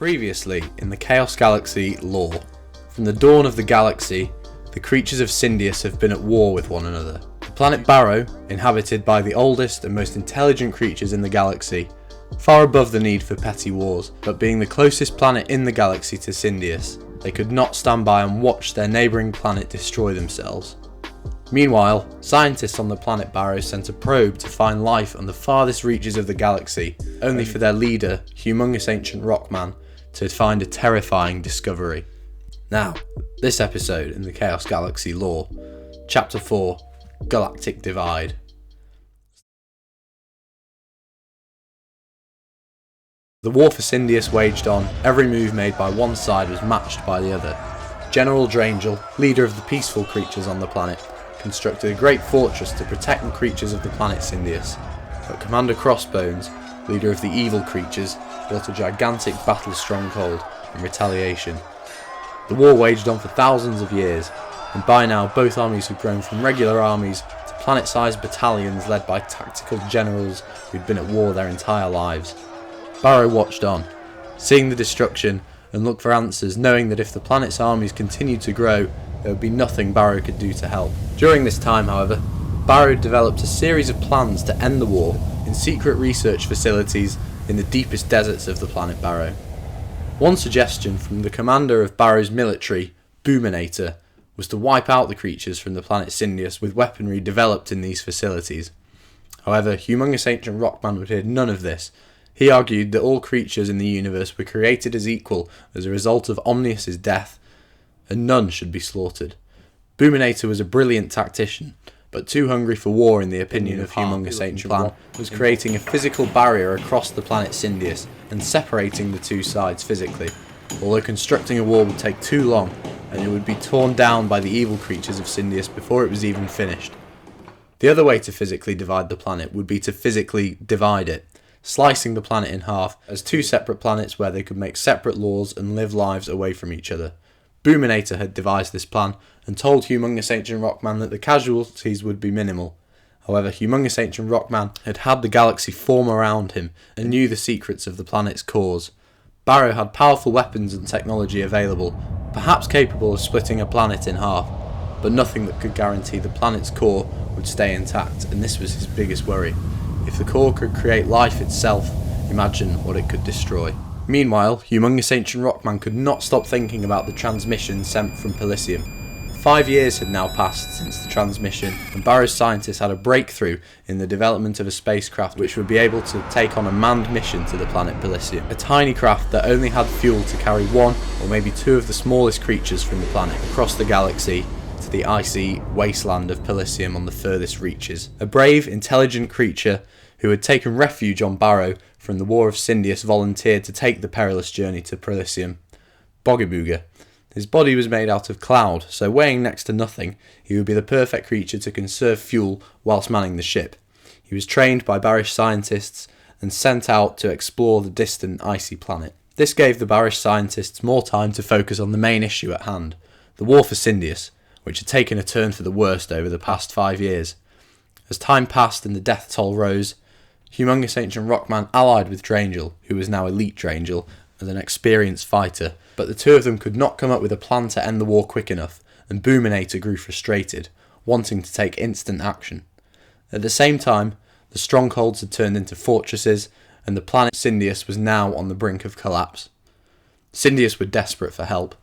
Previously in the Chaos Galaxy lore. From the dawn of the galaxy, the creatures of Sindius have been at war with one another. The planet Baro, inhabited by the oldest and most intelligent creatures in the galaxy, far above the need for petty wars, but being the closest planet in the galaxy to Sindius, they could not stand by and watch their neighbouring planet destroy themselves. Meanwhile, scientists on the planet Baro sent a probe to find life on the farthest reaches of the galaxy, only for their leader, humongous ancient rockman, to find a terrifying discovery. Now, this episode in the Chaos Galaxy lore, Chapter 4, Galactic Divide. The war for Sindius waged on. Every move made by one side was matched by the other. General Drangel, leader of the peaceful creatures on the planet, constructed a great fortress to protect the creatures of the planet Sindius, but Commander Crossbones, leader of the evil creatures, built a gigantic battle stronghold in retaliation. The war waged on for thousands of years, and by now both armies had grown from regular armies to planet-sized battalions led by tactical generals who'd been at war their entire lives. Baro watched on, seeing the destruction, and looked for answers, knowing that if the planet's armies continued to grow, there would be nothing Baro could do to help. During this time, however, Baro developed a series of plans to end the war in secret research facilities in the deepest deserts of the planet Baro. One suggestion from the commander of Baro's military, Boominator, was to wipe out the creatures from the planet Sindius with weaponry developed in these facilities. However, humongous ancient rockman would hear none of this. He argued that all creatures in the universe were created as equal as a result of Omnius's death, and none should be slaughtered. Boominator was a brilliant tactician, but too hungry for war in the opinion of humongous ancient plan, was creating a physical barrier across the planet Sindius and separating the two sides physically, although constructing a wall would take too long and it would be torn down by the evil creatures of Sindius before it was even finished. The other way to physically divide the planet would be to physically divide it, slicing the planet in half as two separate planets where they could make separate laws and live lives away from each other. Boominator had devised this plan and told humongous ancient rockman that the casualties would be minimal. However, humongous ancient rockman had had the galaxy form around him and knew the secrets of the planet's cause. Baro had powerful weapons and technology available, perhaps capable of splitting a planet in half, but nothing that could guarantee the planet's core would stay intact, and this was his biggest worry. If the core could create life itself, imagine what it could destroy. Meanwhile, humongous ancient rockman could not stop thinking about the transmission sent from Pelisium. 5 years had now passed since the transmission, and Baro's scientists had a breakthrough in the development of a spacecraft which would be able to take on a manned mission to the planet Pelisium. A tiny craft that only had fuel to carry one or maybe two of the smallest creatures from the planet across the galaxy to the icy wasteland of Pelisium on the furthest reaches. A brave, intelligent creature who had taken refuge on Baro from the War of Sindius volunteered to take the perilous journey to Pelisium. Bogabooga. His body was made out of cloud, so weighing next to nothing, he would be the perfect creature to conserve fuel whilst manning the ship. He was trained by Barish scientists and sent out to explore the distant icy planet. This gave the Barish scientists more time to focus on the main issue at hand, the war for Sindius, which had taken a turn for the worst over the past 5 years. As time passed and the death toll rose, humongous ancient rockman allied with Drangel, who was now elite Drangel, as an experienced fighter, but the two of them could not come up with a plan to end the war quick enough, and Boominator grew frustrated, wanting to take instant action. At the same time, the strongholds had turned into fortresses, and the planet Sindius was now on the brink of collapse. Sindius were desperate for help.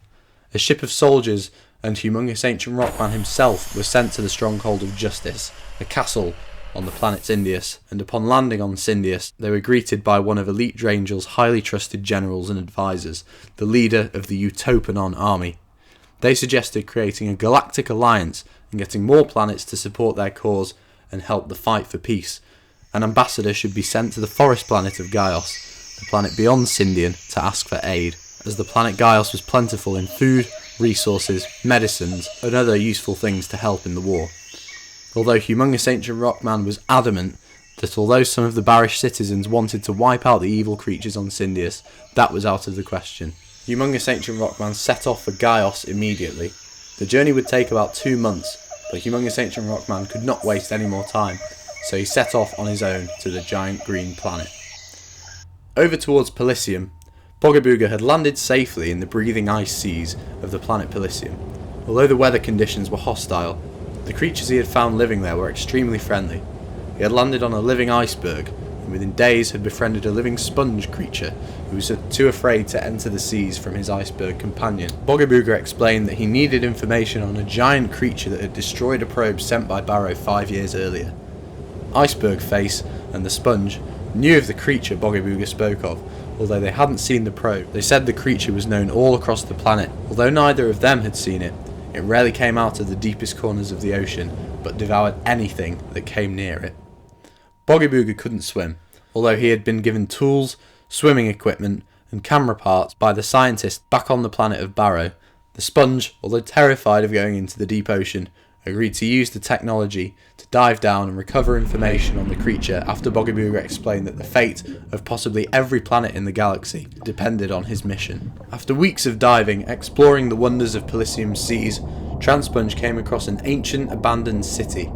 A ship of soldiers and humongous ancient rockman himself were sent to the stronghold of Justice, a castle on the planet Sindius, and upon landing on Sindius, they were greeted by one of Elite Drangel's highly trusted generals and advisors, the leader of the Utopanon army. They suggested creating a galactic alliance and getting more planets to support their cause and help the fight for peace. An ambassador should be sent to the forest planet of Gaios, the planet beyond Sindian, to ask for aid, as the planet Gaios was plentiful in food, resources, medicines, and other useful things to help in the war. Although humongous ancient rockman was adamant that although some of the Barish citizens wanted to wipe out the evil creatures on Sindius, that was out of the question. Humongous ancient rockman set off for Gaios immediately. The journey would take about 2 months, but humongous ancient rockman could not waste any more time, so he set off on his own to the giant green planet. Over towards Pelisium, Bogabooga had landed safely in the breathing ice seas of the planet Pelisium. Although the weather conditions were hostile, the creatures he had found living there were extremely friendly. He had landed on a living iceberg, and within days had befriended a living sponge creature who was too afraid to enter the seas from his iceberg companion. Bogabooga explained that he needed information on a giant creature that had destroyed a probe sent by Baro 5 years earlier. Iceberg Face and the sponge knew of the creature Bogabooga spoke of, although they hadn't seen the probe. They said the creature was known all across the planet. Although neither of them had seen it, it rarely came out of the deepest corners of the ocean, but devoured anything that came near it. Bogabooga couldn't swim, although he had been given tools, swimming equipment, and camera parts by the scientists back on the planet of Baro. The sponge, although terrified of going into the deep ocean, agreed to use the technology to dive down and recover information on the creature after Bogabooga explained that the fate of possibly every planet in the galaxy depended on his mission. After weeks of diving, exploring the wonders of Pelisium's seas, Transponge came across an ancient abandoned city.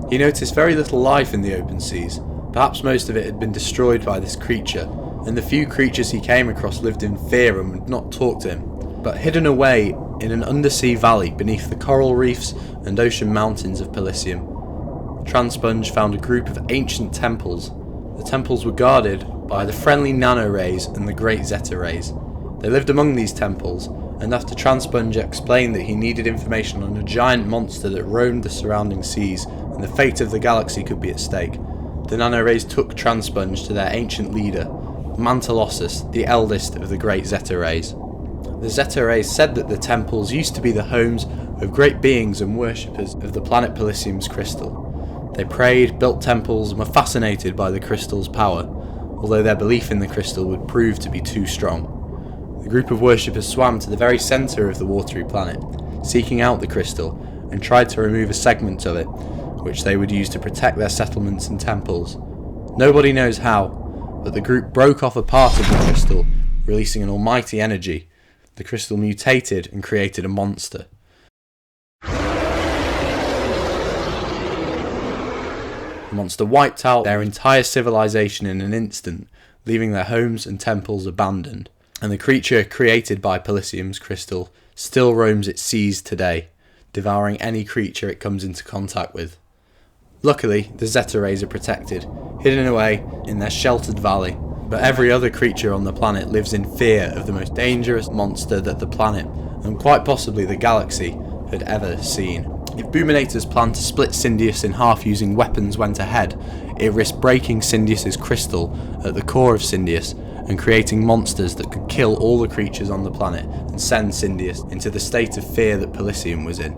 He noticed very little life in the open seas. Perhaps most of it had been destroyed by this creature, and the few creatures he came across lived in fear and would not talk to him. But hidden away in an undersea valley beneath the coral reefs and ocean mountains of Pelisium, Transponge found a group of ancient temples. The temples were guarded by the friendly nano-rays and the great Zeta rays. They lived among these temples, and after Transponge explained that he needed information on a giant monster that roamed the surrounding seas and the fate of the galaxy could be at stake, the nano-rays took Transponge to their ancient leader, Mantelossus, the eldest of the great Zeta rays. The Zeta rays said that the temples used to be the homes of great beings and worshippers of the planet Pelisium's crystal. They prayed, built temples, and were fascinated by the crystal's power, although their belief in the crystal would prove to be too strong. The group of worshippers swam to the very centre of the watery planet, seeking out the crystal, and tried to remove a segment of it, which they would use to protect their settlements and temples. Nobody knows how, but the group broke off a part of the crystal, releasing an almighty energy. The crystal mutated and created a monster. The monster wiped out their entire civilization in an instant, leaving their homes and temples abandoned. And the creature created by Pelisium's crystal still roams its seas today, devouring any creature it comes into contact with. Luckily, the Zeta rays are protected, hidden away in their sheltered valley, but every other creature on the planet lives in fear of the most dangerous monster that the planet, and quite possibly the galaxy, had ever seen. If Boominator's plan to split Sindius in half using weapons went ahead, it risked breaking Sindius's crystal at the core of Sindius and creating monsters that could kill all the creatures on the planet and send Sindius into the state of fear that Pelisium was in.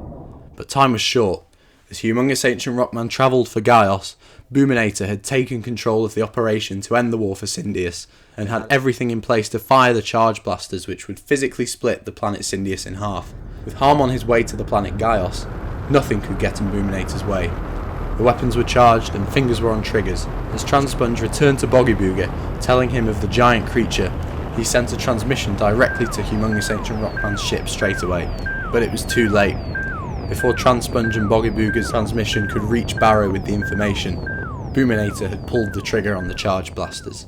But time was short. As Humongous Ancient Rockman travelled for Gaios, Boominator had taken control of the operation to end the war for Sindius, and had everything in place to fire the charge blasters which would physically split the planet Sindius in half. With Harm on his way to the planet Gaios, nothing could get in Boominator's way. The weapons were charged and fingers were on triggers. As Transponge returned to Bogabooga, telling him of the giant creature, he sent a transmission directly to Humongous Ancient Rockman's ship straight away, but it was too late. Before Transponge and Bogabooga's transmission could reach Baro with the information, Boominator had pulled the trigger on the charge blasters.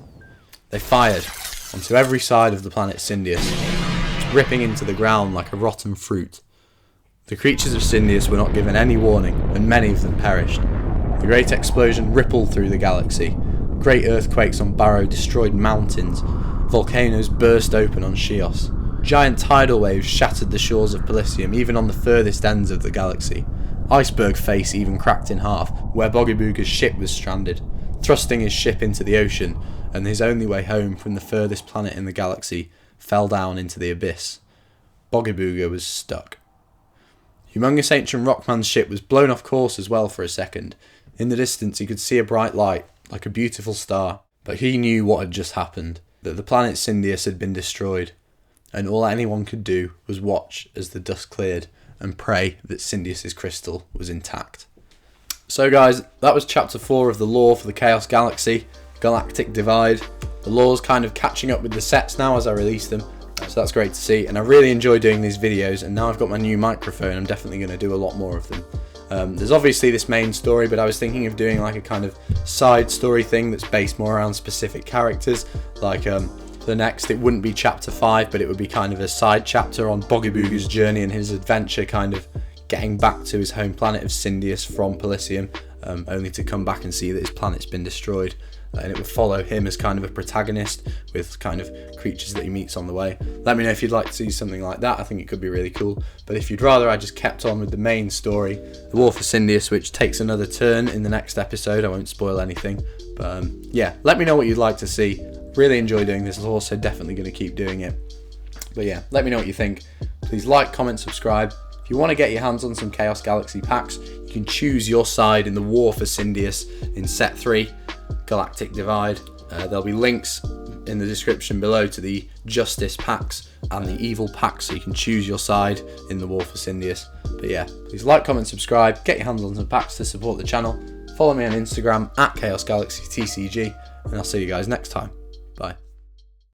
They fired onto every side of the planet Sindius, ripping into the ground like a rotten fruit. The creatures of Sindius were not given any warning, and many of them perished. The great explosion rippled through the galaxy. Great earthquakes on Baro destroyed mountains. Volcanoes burst open on Chios. Giant tidal waves shattered the shores of Pelisium, even on the furthest ends of the galaxy. Iceberg Face even cracked in half, where Bogabooga's ship was stranded, thrusting his ship into the ocean, and his only way home from the furthest planet in the galaxy fell down into the abyss. Bogabooga was stuck. Humongous Ancient Rockman's ship was blown off course as well for a second. In the distance he could see a bright light, like a beautiful star, but he knew what had just happened, that the planet Sindius had been destroyed, and all anyone could do was watch as the dust cleared and pray that Sindius's crystal was intact. So guys, that was chapter 4 of the lore for the Chaos Galaxy, Galactic Divide. The lore's kind of catching up with the sets now as I release them, so that's great to see, and I really enjoy doing these videos, and now I've got my new microphone I'm definitely going to do a lot more of them. There's obviously this main story, but I was thinking of doing like a kind of side story thing that's based more around specific characters, like the next. It wouldn't be chapter 5, but it would be kind of a side chapter on Bogibooga's journey and his adventure, kind of getting back to his home planet of Sindius from Polysium, only to come back and see that his planet's been destroyed. And it would follow him as kind of a protagonist with kind of creatures that he meets on the way. Let me know if you'd like to see something like that. I think it could be really cool. But if you'd rather I just kept on with the main story, the War for Sindius, which takes another turn in the next episode. I won't spoil anything. But yeah, let me know what you'd like to see. Really enjoy doing this. I'm also definitely going to keep doing it. But yeah, let me know what you think. Please like, comment, subscribe. If you want to get your hands on some Chaos Galaxy packs, you can choose your side in the War for Sindius in Set 3, Galactic Divide. There'll be links in the description below to the Justice packs and the Evil packs, so you can choose your side in the War for Sindius. But yeah, please like, comment, subscribe, get your hands on some packs to support the channel. Follow me on Instagram at Chaos Galaxy TCG, and I'll see you guys next time. Bye.